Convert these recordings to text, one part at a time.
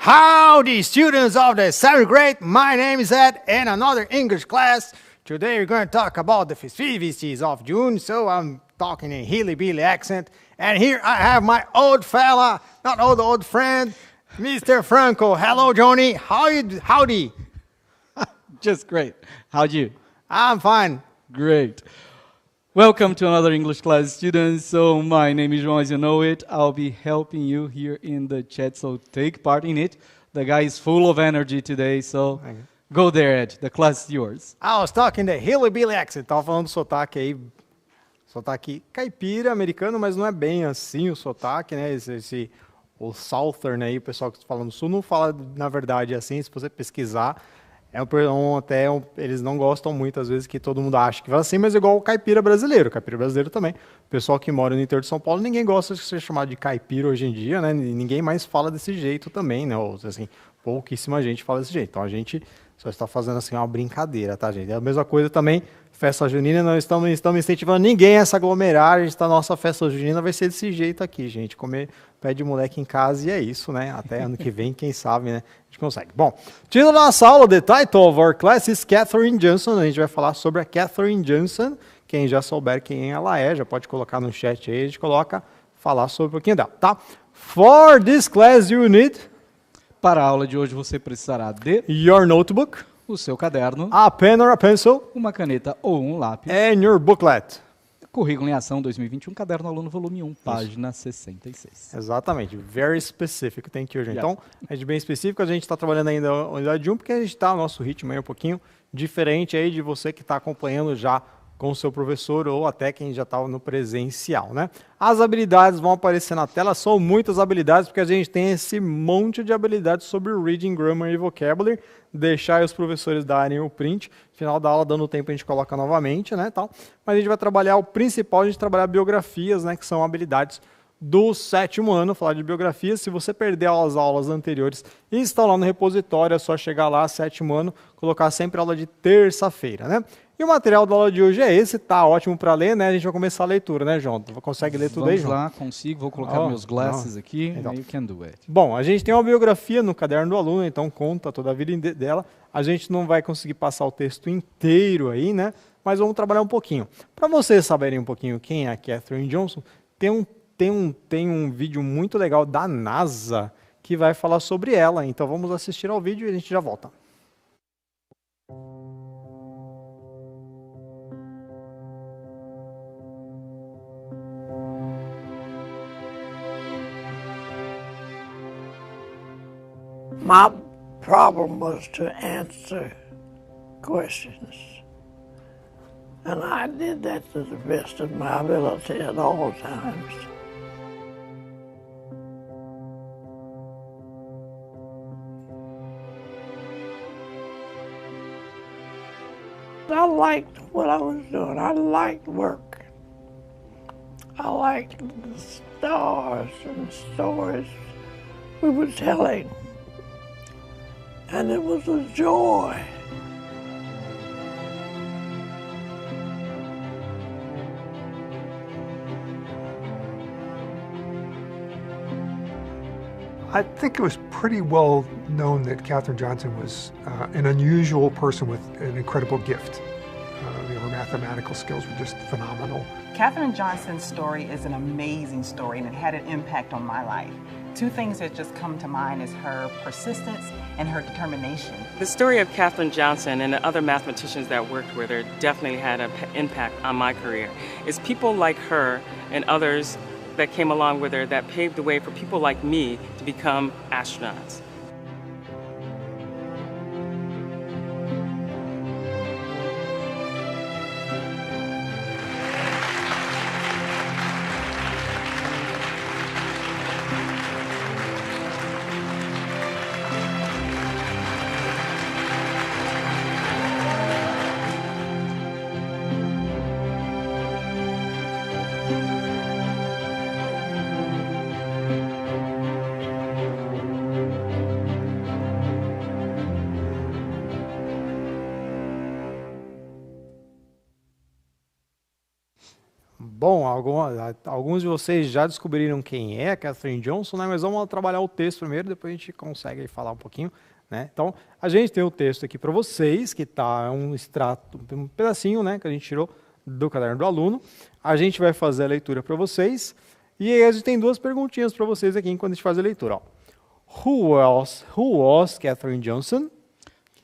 Howdy, students of the 7th grade. My name is Ed, and another English class. Today we're going to talk about the festivities of June, so I'm talking in hilly-billy accent. And here I have my old fella, not old friend, Mr. Franco. Hello, Johnny. Howdy. Just great. How'd you? I'm fine. Great. Welcome to another English class, students. So my name is João, as you know it. I'll be helping you here in the chat, so take part in it. The guy is full of energy today, so go there, Ed. The class is yours. I was talking the hilly-billy accent. Tava falando sotaque aí, sotaque caipira americano, mas não é bem assim o sotaque, né? O Southern aí, o pessoal que fala no Sul não fala, na verdade, assim, se você pesquisar. Eles não gostam muito, às vezes, que todo mundo acha que vai assim, mas igual o caipira brasileiro. O caipira brasileiro também. O pessoal que mora no interior de São Paulo, ninguém gosta de ser chamado de caipira hoje em dia, né? Ninguém mais fala desse jeito também, né? Ou, assim, pouquíssima gente fala desse jeito. Então a gente só está fazendo assim uma brincadeira, tá, gente? É a mesma coisa também, festa junina, não estamos incentivando ninguém a se aglomerar. Nossa festa junina vai ser desse jeito aqui, gente. Comer pé de moleque em casa e é isso, né? Até ano que vem, quem sabe, né? A gente consegue. Bom, título da nossa aula, the title of our class is Katherine Johnson. A gente vai falar sobre a Katherine Johnson. Quem já souber quem ela é, já pode colocar no chat aí, a gente coloca, falar sobre um pouquinho dela, tá? For this class you need... Para a aula de hoje você precisará de... Your notebook. O seu caderno. A pen or a pencil. Uma caneta ou um lápis. And your booklet. Currículo em Ação 2021, Caderno Aluno, volume 1, página 66. Exatamente. Very specific. Thank you, gente. Então, é de bem específico. A gente está trabalhando ainda a unidade 1, porque a gente está, o nosso ritmo aí um pouquinho diferente aí de você que está acompanhando já com o seu professor ou até quem já está no presencial, né? As habilidades vão aparecer na tela, são muitas habilidades, porque a gente tem esse monte de habilidades sobre reading, grammar e vocabulary. Deixar os professores darem o print, final da aula, dando tempo, a gente coloca novamente, né, tal. Mas a gente vai trabalhar o principal, a gente trabalhar biografias, né, que são habilidades do 7º ano, falar de biografias. Se você perder as aulas anteriores e está lá no repositório, é só chegar lá, 7º ano, colocar sempre aula de terça-feira, né? E o material da aula de hoje é esse, tá ótimo para ler, né? A gente vai começar a leitura, né, João? Consegue ler tudo aí, João? Vamos lá, consigo, vou colocar meus glasses aqui, então. you can do it. Bom, a gente tem uma biografia no caderno do aluno, então conta toda a vida dela. A gente não vai conseguir passar o texto inteiro aí, né? Mas vamos trabalhar um pouquinho. Para vocês saberem um pouquinho quem é a Katherine Johnson, tem um vídeo muito legal da NASA que vai falar sobre ela. Então vamos assistir ao vídeo e a gente já volta. My problem was to answer questions. And I did that to the best of my ability at all times. I liked what I was doing. I liked work. I liked the stars and stories we were telling. And it was a joy. I think it was pretty well known that Katherine Johnson was an unusual person with an incredible gift. Her mathematical skills were just phenomenal. Katherine Johnson's story is an amazing story, and it had an impact on my life. Two things that just come to mind is her persistence and her determination. The story of Katherine Johnson and the other mathematicians that worked with her definitely had an impact on my career. It's people like her and others that came along with her that paved the way for people like me to become astronauts. Bom, alguns de vocês já descobriram quem é a Katherine Johnson, né? Mas vamos trabalhar o texto primeiro, depois a gente consegue aí falar um pouquinho, né? Então, a gente tem o texto aqui para vocês, que está um extrato, um pedacinho, né, que a gente tirou do caderno do aluno. A gente vai fazer a leitura para vocês. E aí a gente tem duas perguntinhas para vocês aqui enquanto a gente faz a leitura. Ó. Who was Katherine Johnson?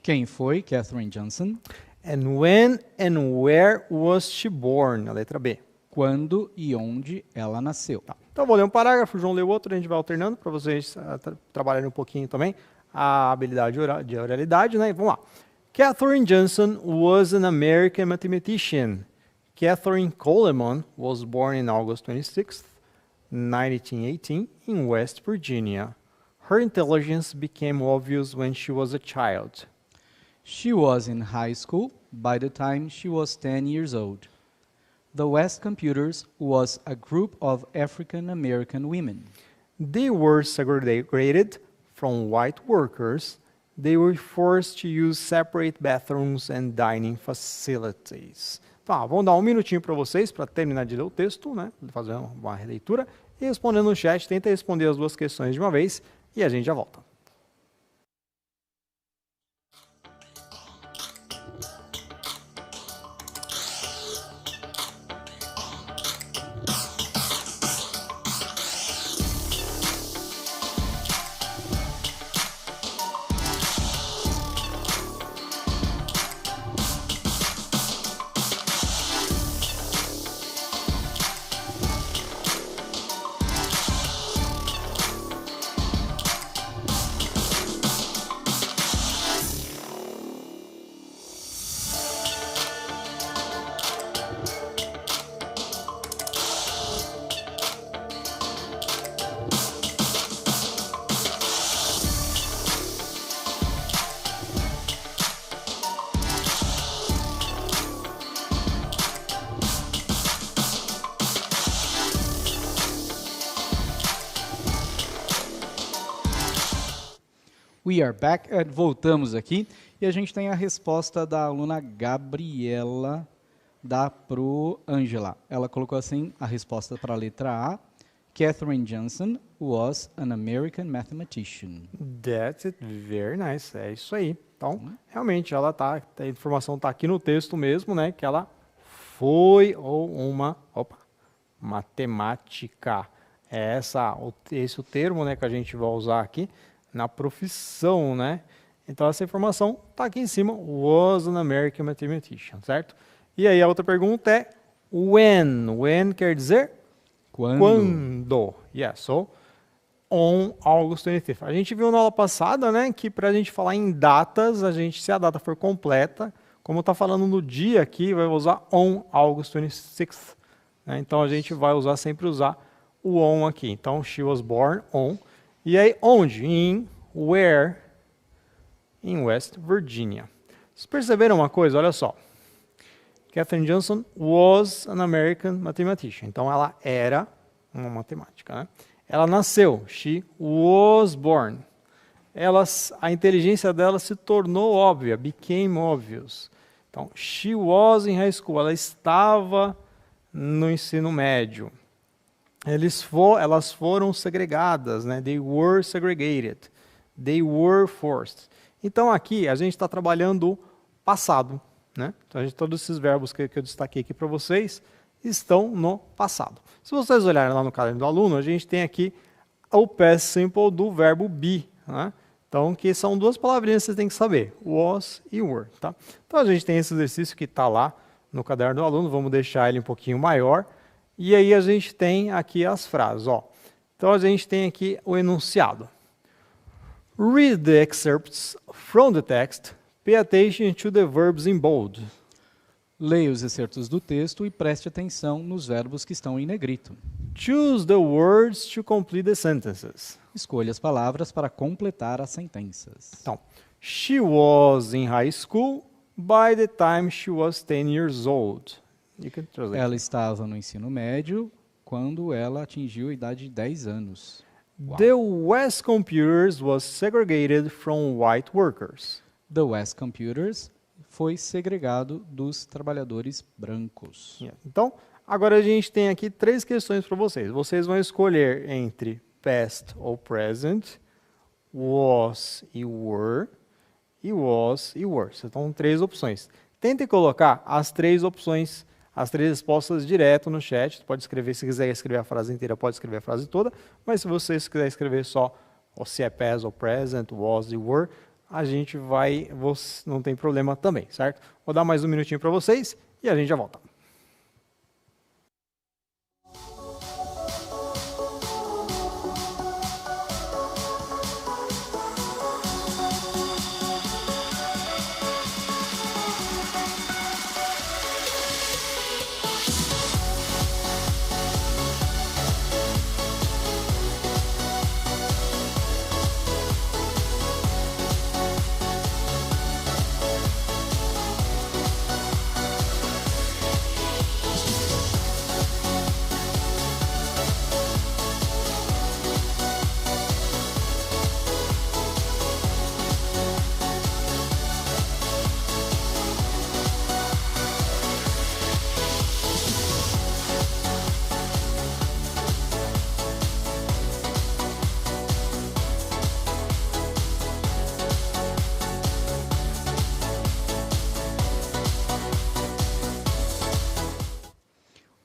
Quem foi Katherine Johnson? And when and where was she born? A letra B. Quando e onde ela nasceu. Tá. Então, eu vou ler um parágrafo, o João lê o outro, a gente vai alternando para vocês trabalharem um pouquinho também a habilidade de oralidade, né? E vamos lá. Katherine Johnson was an American mathematician. Catherine Coleman was born on August 26, 1918, in West Virginia. Her intelligence became obvious when she was a child. She was in high school by the time she was 10 years old. The West Computers was a group of African American women. They were segregated from white workers. They were forced to use separate bathrooms and dining facilities. Tá, vamos dar um minutinho para vocês para terminar de ler o texto, né? Fazer uma releitura e respondendo no chat. Tenta responder as duas questões de uma vez e a gente já volta. We are back. Voltamos aqui e a gente tem a resposta da aluna Gabriela da Pro Angela. Ela colocou assim a resposta para a letra A. Katherine Johnson was an American mathematician. That's it, very nice. É isso aí. Então, realmente, ela a informação está aqui no texto mesmo, né? Que ela foi uma matemática. É esse o termo, né, que a gente vai usar aqui na profissão, né? Então essa informação está aqui em cima, was an American mathematician, certo? E aí a outra pergunta é when. When quer dizer quando. Yeah, so on August 25th. A gente viu na aula passada, né, que para a gente falar em datas, se a data for completa, como está falando no dia aqui, vai usar on August 26th. Né? Então a gente vai sempre usar o on aqui. Então she was born on. E aí, onde? Where? In West Virginia. Vocês perceberam uma coisa? Olha só. Katherine Johnson was an American mathematician. Então, ela era uma matemática, né? Ela nasceu. She was born. A inteligência dela se tornou óbvia. Became obvious. Então, she was in high school. Ela estava no ensino médio. Elas foram segregadas, né? They were segregated. They were forced. Então aqui a gente está trabalhando o passado, né? Então todos esses verbos que eu destaquei aqui para vocês estão no passado. Se vocês olharem lá no caderno do aluno, a gente tem aqui o past simple do verbo be, né? Então que são duas palavrinhas que você tem que saber, was e were, tá? Então a gente tem esse exercício que está lá no caderno do aluno, vamos deixar ele um pouquinho maior. E aí a gente tem aqui as frases. Ó. Então a gente tem aqui o enunciado. Read the excerpts from the text. Pay attention to the verbs in bold. Leia os excertos do texto e preste atenção nos verbos que estão em negrito. Choose the words to complete the sentences. Escolha as palavras para completar as sentenças. Então, she was in high school by the time she was 10 years old. Ela estava no ensino médio quando ela atingiu a idade de 10 anos. Wow. The West Computers was segregated from white workers. The West Computers foi segregado dos trabalhadores brancos. Yeah. Então, Agora a gente tem aqui 3 questões para vocês. Vocês vão escolher entre past ou present, was e were, e was e were. Então, 3 opções. Tentem colocar as 3 opções, as 3 respostas direto no chat. Você pode escrever, se quiser escrever a frase inteira, pode escrever a frase toda. Mas se você quiser escrever só, ou se é past ou present, was e were, a gente vai, não tem problema também, certo? Vou dar mais um minutinho para vocês e a gente já volta.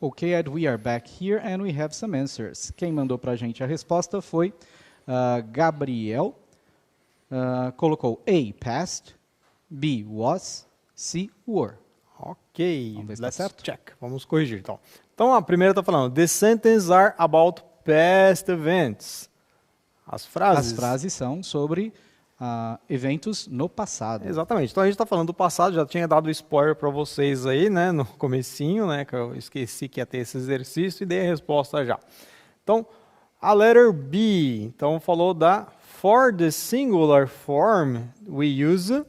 Okay, Ed, we are back here and we have some answers. Quem mandou para a gente a resposta foi Gabriel. Colocou A, past, B, was, C, were. Ok, Vamos ver se let's tá certo? check. Vamos corrigir, então. Então, a primeira está falando, the sentences are about past events. As frases são sobre eventos no passado. Exatamente. Então a gente está falando do passado, já tinha dado spoiler para vocês aí, né, no comecinho, né, que eu esqueci que ia ter esse exercício e dei a resposta já. Então, a letter B, então falou da for the singular form we use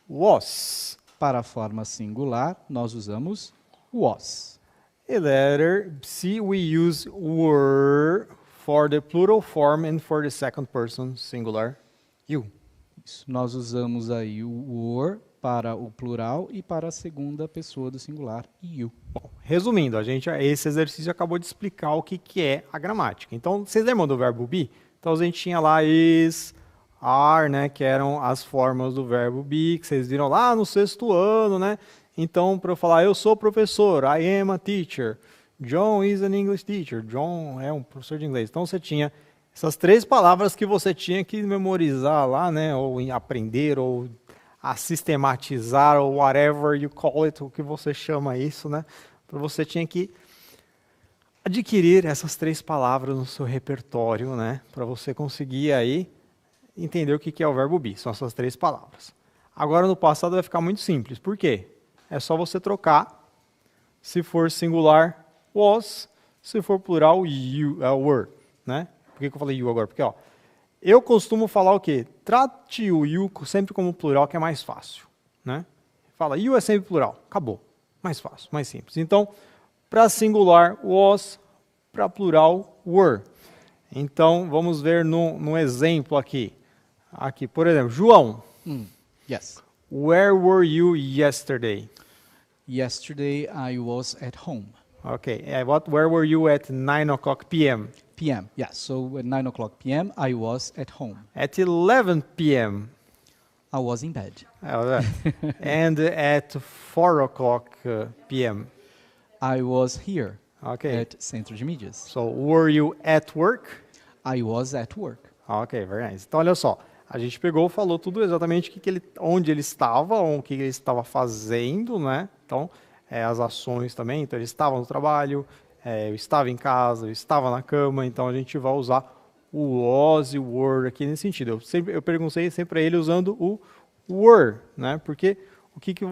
was. Para a forma singular, nós usamos was. E letter C, we use were for the plural form and for the second person singular you. Isso. Nós usamos aí o were para o plural e para a segunda pessoa do singular, you. Bom, resumindo, esse exercício acabou de explicar o que é a gramática. Então, vocês lembram do verbo be? Então, a gente tinha lá is, are, né, que eram as formas do verbo be, que vocês viram lá no 6º ano, né? Então, para eu falar, eu sou professor, I am a teacher. John is an English teacher. John é um professor de inglês. Então, você tinha essas 3 palavras que você tinha que memorizar lá, né, ou aprender, ou a sistematizar, ou whatever you call it, o que você chama isso, né? Você tinha que adquirir essas 3 palavras no seu repertório, né, para você conseguir aí entender o que é o verbo be. São essas 3 palavras. Agora, no passado, vai ficar muito simples. Por quê? É só você trocar. Se for singular, was. Se for plural, you, were, né? Por que eu falei you agora? Porque, ó, eu costumo falar o quê? Trate o you sempre como plural, que é mais fácil, né? Fala, you é sempre plural. Acabou. Mais fácil, mais simples. Então, para singular, was. Para plural, were. Então, vamos ver no exemplo aqui. Aqui, por exemplo, João. Yes. Where were you yesterday? Yesterday I was at home. Okay. Where were you at 9:00 p.m.? PM. Yeah. So at 9:00 p.m. I was at home. At 11 p.m. I was in bed. And at 4:00 p.m. I was here Okay. at Centro de Mídias. So were you at work? I was at work. Ok, very nice. Então olha só, a gente pegou, falou tudo exatamente onde ele estava, o que ele estava fazendo, né? Então as ações também. Então ele estava no trabalho, eu estava em casa, eu estava na cama. Então a gente vai usar o was e o were aqui nesse sentido. Eu perguntei sempre para ele usando o were, né? Porque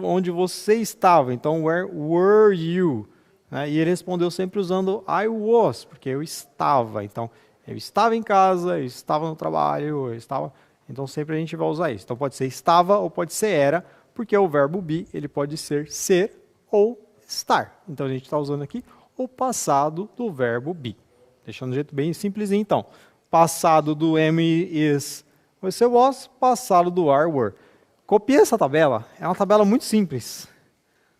onde você estava? Então where were you? Né? E ele respondeu sempre usando I was, porque eu estava. Então eu estava em casa, eu estava no trabalho, eu estava. Então sempre a gente vai usar isso. Então pode ser estava ou pode ser era, porque o verbo be ele pode ser ou estar. Então a gente está usando aqui o passado do verbo be. Deixando de um jeito bem simplesinho então. Passado do am is vai ser was, passado do are were. Copie essa tabela, é uma tabela muito simples.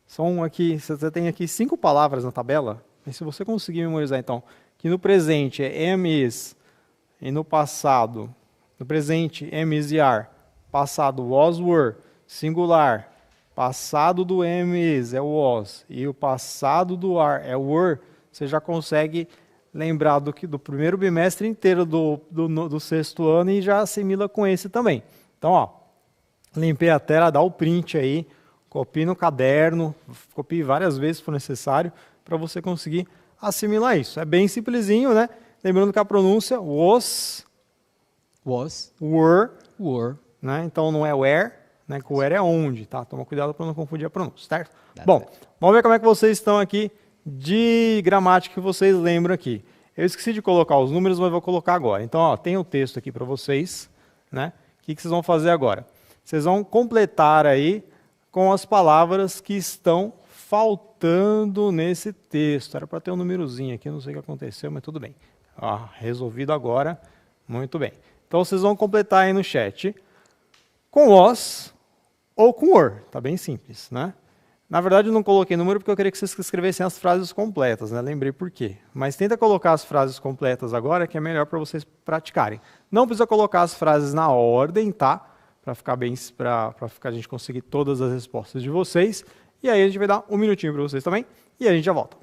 Você tem aqui 5 palavras na tabela, Mas se você conseguir memorizar, então, que no presente é am, is, e no passado, no presente, am, is e are, passado, was, were, singular, passado do am, is é was, e o passado do are é were, você já consegue lembrar do primeiro bimestre inteiro do sexto ano e já assimila com esse também. Então, ó, limpei a tela, dá o print aí, copie no caderno, copie várias vezes se for necessário, para você conseguir assimilar isso. É bem simplesinho, né? Lembrando que a pronúncia was, were, né? Então não é where, né? Que o where é onde, tá? Toma cuidado para não confundir a pronúncia, certo? Bom, vamos ver como é que vocês estão aqui de gramática que vocês lembram aqui. Eu esqueci de colocar os números, mas vou colocar agora. Então, ó, tem o texto aqui para vocês, né? O que vocês vão fazer agora? Vocês vão completar aí com as palavras que estão faltando nesse texto. Era para ter um númerozinho aqui, não sei o que aconteceu, mas tudo bem. Ó, resolvido agora, muito bem. Então, vocês vão completar aí no chat com was ou com were, tá bem simples, né? Na verdade, eu não coloquei número porque eu queria que vocês escrevessem as frases completas, né? Lembrei por quê. Mas tenta colocar as frases completas agora, que é melhor para vocês praticarem. Não precisa colocar as frases na ordem, tá? Para ficar bem, para a gente conseguir todas as respostas de vocês. E aí a gente vai dar um minutinho para vocês também, e a gente já volta.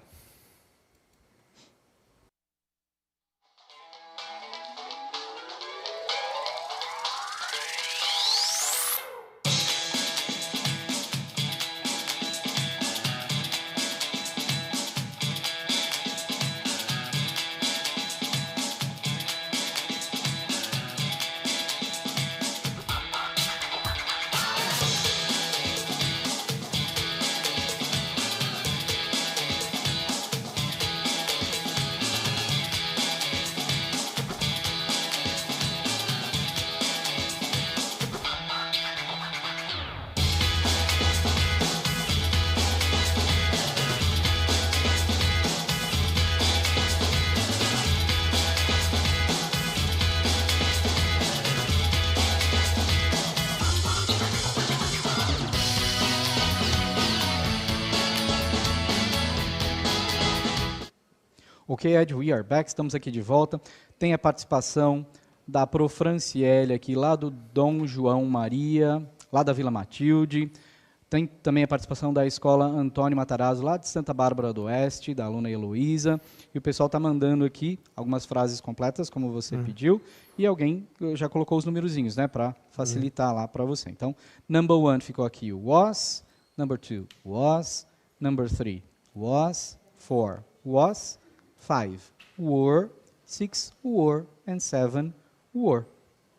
Ok, Ed, we are back, estamos aqui de volta. Tem a participação da Pro Franciele aqui, lá do Dom João Maria, lá da Vila Matilde. Tem também a participação da Escola Antônio Matarazzo, lá de Santa Bárbara do Oeste, da aluna Heloísa. E o pessoal está mandando aqui algumas frases completas, como você pediu, e alguém já colocou os numerozinhos, né, para facilitar lá para você. Então, number 1 ficou aqui o was, number 2 was, number 3 was, 4 was, 5 were, 6 were, and 7 were.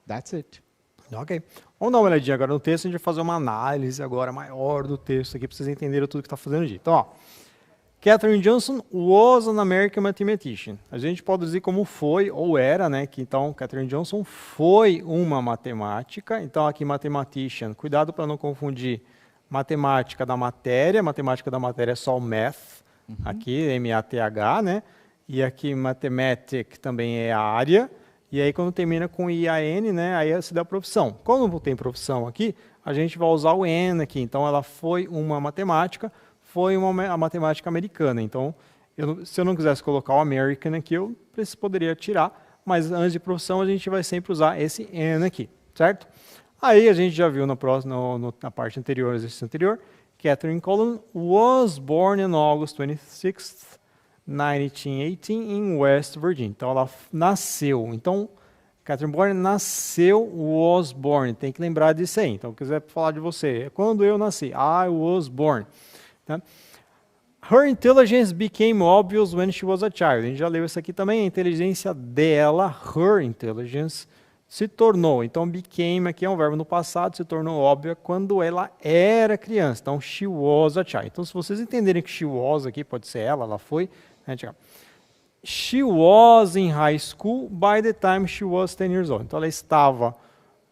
That's it. Ok. Vamos dar uma olhadinha agora no texto, a gente vai fazer uma análise agora maior do texto aqui, para vocês entenderem tudo que está fazendo aqui. Então, ó, Katherine Johnson was an American mathematician. A gente pode dizer como foi ou era, né? Que então Katherine Johnson foi uma matemática. Então aqui mathematician, cuidado para não confundir matemática da matéria. Matemática da matéria é só o math, aqui M-A-T-H, né? E aqui mathematic também é a área. E aí quando termina com I-A-N, né? Aí se dá a profissão. Quando não tem profissão aqui, a gente vai usar o N aqui. Então ela foi uma matemática. Foi a matemática americana. Então, se eu não quisesse colocar o American aqui, eu poderia tirar, mas antes de profissão a gente vai sempre usar esse N aqui, certo? Aí a gente já viu na parte anterior, exercício anterior, Katherine Cullen was born on August 26th, 1918, in West Virginia. Então, ela nasceu. Então, Katherine Born nasceu, was born. Tem que lembrar disso aí. Então, se quiser falar de você, quando eu nasci, I was born. Her intelligence became obvious when she was a child. A gente já leu isso aqui também. A inteligência dela, her intelligence, se tornou. Então, became aqui é um verbo no passado, se tornou óbvia quando ela era criança. Então, she was a child. Então, se vocês entenderem que she was aqui, pode ser ela foi. Né? She was in high school by the time she was 10 years old. Então, ela estava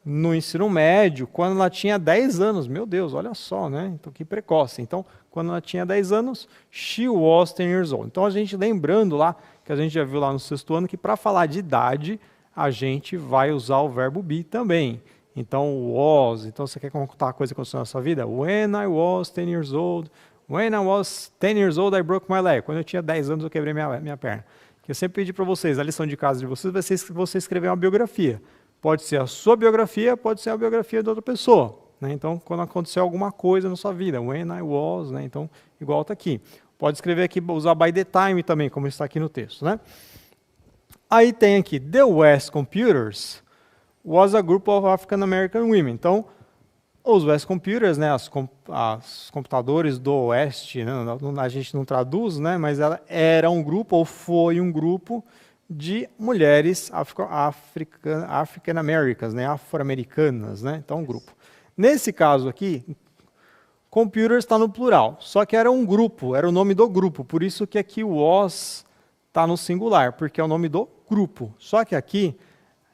no ensino médio quando ela tinha 10 anos. Meu Deus, olha só, né? Então, que precoce. Então, quando ela tinha 10 anos, she was 10 years old. Então, a gente lembrando lá, que a gente já viu lá no sexto ano, que para falar de idade, a gente vai usar o verbo be também. Então, was. Então, você quer contar a coisa que aconteceu na sua vida? When I was 10 years old, When I was 10 years old, I broke my leg. Quando eu tinha 10 anos, eu quebrei minha perna. Que eu sempre pedi para vocês, a lição de casa de vocês vai ser você escrever uma biografia. Pode ser a sua biografia, pode ser a biografia de outra pessoa. Né? Então, quando aconteceu alguma coisa na sua vida, when I was, né? Então, igual está aqui. Pode escrever aqui, usar by the time também, como está aqui no texto. Né? Aí tem aqui, The West Computers was a group of African American women. Então, os West Computers, né, os computadores do Oeste, né, a gente não traduz, né, mas ela era um grupo, ou foi um grupo, de mulheres African Americans, né, afro-americanas. Né, então, um grupo. Nesse caso aqui, computers está no plural, só que era um grupo, era o nome do grupo, por isso que aqui o was está no singular, porque é o nome do grupo. Só que aqui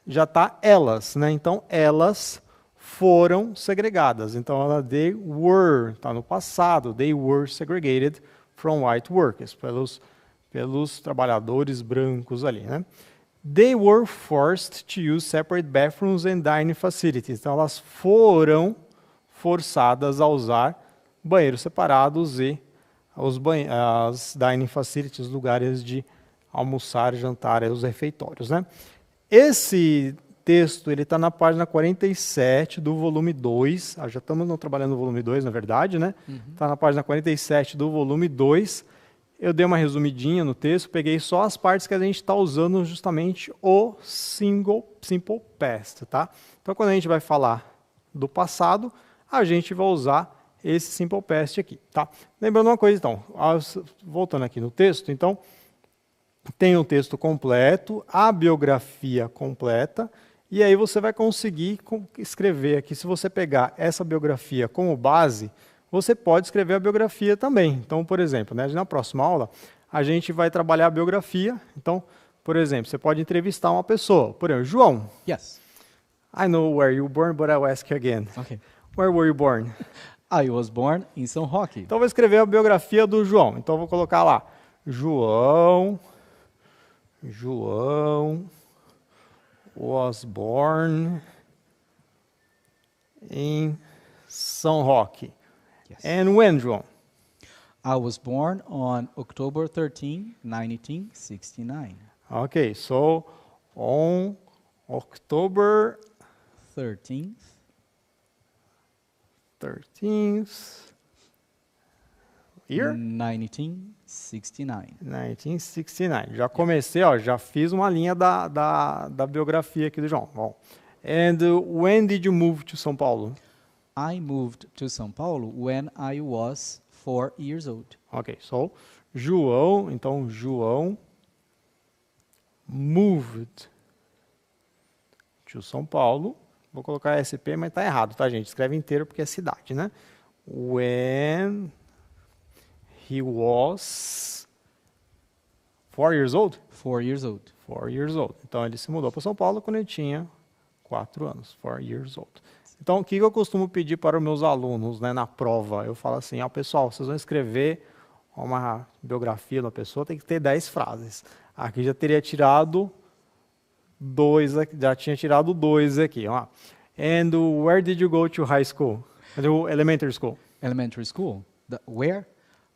já está elas, né? Então elas foram segregadas. Então ela they were, está no passado, they were segregated from white workers, pelos trabalhadores brancos ali, né? They were forced to use separate bathrooms and dining facilities. Então elas foram forçadas a usar banheiros separados e as dining facilities, lugares de almoçar, jantar, os refeitórios. Né? Esse texto está na página 47 do volume 2. Já estamos trabalhando no volume 2, na verdade. Né? Está na página 47 do volume 2. Eu dei uma resumidinha no texto, peguei só as partes que a gente está usando justamente o simple past. Tá? Então, quando a gente vai falar do passado, a gente vai usar esse simple past aqui. Tá? Lembrando uma coisa, então, voltando aqui no texto, então, tem o texto completo, a biografia completa, e aí você vai conseguir escrever aqui, se você pegar essa biografia como base, você pode escrever a biografia também. Então, por exemplo, né, na próxima aula, a gente vai trabalhar a biografia. Então, por exemplo, você pode entrevistar uma pessoa. Por exemplo, João. Yes. I know where you were born, but I'll ask you again. Okay. Where were you born? I was born in São Roque. Então, eu vou escrever a biografia do João. Então, eu vou colocar lá, João was born in São Roque. Yes. And when, João? I was born on October 13, 1969. Okay, so on October 13th, 13th year? 1969. 1969. Já comecei, ó, já fiz uma linha da biografia aqui do João. Bom. And when did you move to São Paulo? I moved to São Paulo when I was 4 years old. Ok, so João, então João moved to São Paulo. Vou colocar SP, mas está errado, tá, gente? Escreve inteiro porque é cidade, né? When he was 4 years old? 4 years old. 4 years old. Então, ele se mudou para São Paulo quando ele tinha 4 anos, 4 years old. Então, o que eu costumo pedir para os meus alunos, né, na prova? Eu falo assim, pessoal, vocês vão escrever uma biografia da pessoa, tem que ter 10 frases. Aqui já teria tirado 2, já tinha tirado 2 aqui. Ó. And where did you go to high school? Elementary school. Elementary school. Where?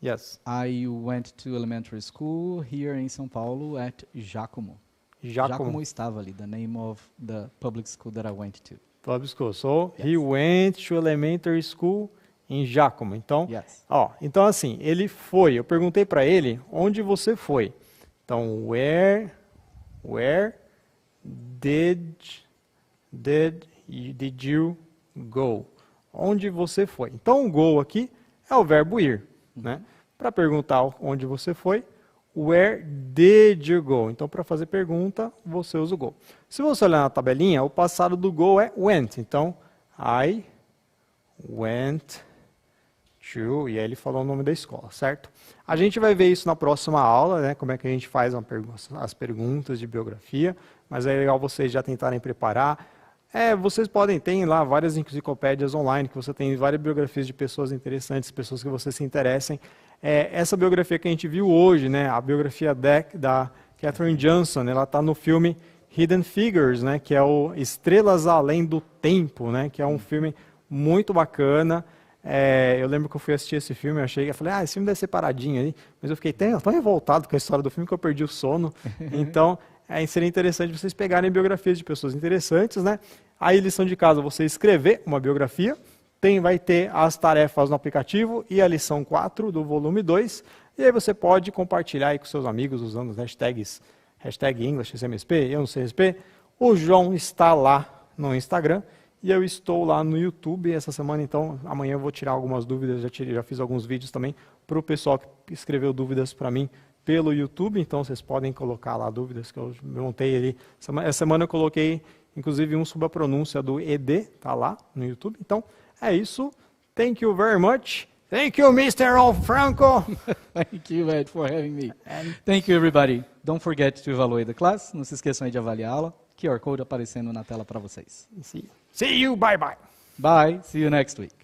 Yes. I went to elementary school here in São Paulo at Giacomo. Giacomo estava ali, the name of the public school that I went to. Public school. So, yes. He went to elementary school in Giacomo. Então, yes. Então assim, ele foi. Eu perguntei para ele, onde você foi? Então, where did you go? Onde você foi? Então, o go aqui é o verbo ir, né? Para perguntar onde você foi, where did you go? Então, para fazer pergunta, você usa o go. Se você olhar na tabelinha, o passado do go é went. Então, I went to... E aí ele falou o nome da escola, certo? A gente vai ver isso na próxima aula, né? Como é que a gente faz as perguntas de biografia. Mas é legal vocês já tentarem preparar. Vocês tem lá várias enciclopédias online, que você tem várias biografias de pessoas interessantes, pessoas que vocês se interessem. Essa biografia que a gente viu hoje, né, a biografia da Katherine Johnson, ela está no filme Hidden Figures, né, que é o Estrelas Além do Tempo, né, que é um filme muito bacana. Eu lembro que eu fui assistir esse filme, eu falei, esse filme deve ser paradinho aí, mas eu fiquei tão revoltado com a história do filme que eu perdi o sono. Então, seria interessante vocês pegarem biografias de pessoas interessantes, né? Aí, lição de casa, você escrever uma biografia, vai ter as tarefas no aplicativo e a lição 4 do volume 2, e aí você pode compartilhar aí com seus amigos usando os hashtags, #EnglishSMSP, eu no CSP. O João está lá no Instagram e eu estou lá no YouTube essa semana, então amanhã eu vou tirar algumas dúvidas, já fiz alguns vídeos também para o pessoal que escreveu dúvidas para mim pelo YouTube, então vocês podem colocar lá dúvidas que eu montei ali. Essa semana eu coloquei, inclusive, um sobre a pronúncia do ED, tá lá no YouTube. Então, é isso. Thank you very much. Thank you, Mr. Rolf Franco. Thank you, Ed, for having me. Thank you, everybody. Don't forget to evaluate the class. Não se esqueçam aí de avaliá-la. QR Code aparecendo na tela para vocês. See you. Bye-bye. Bye. See you next week.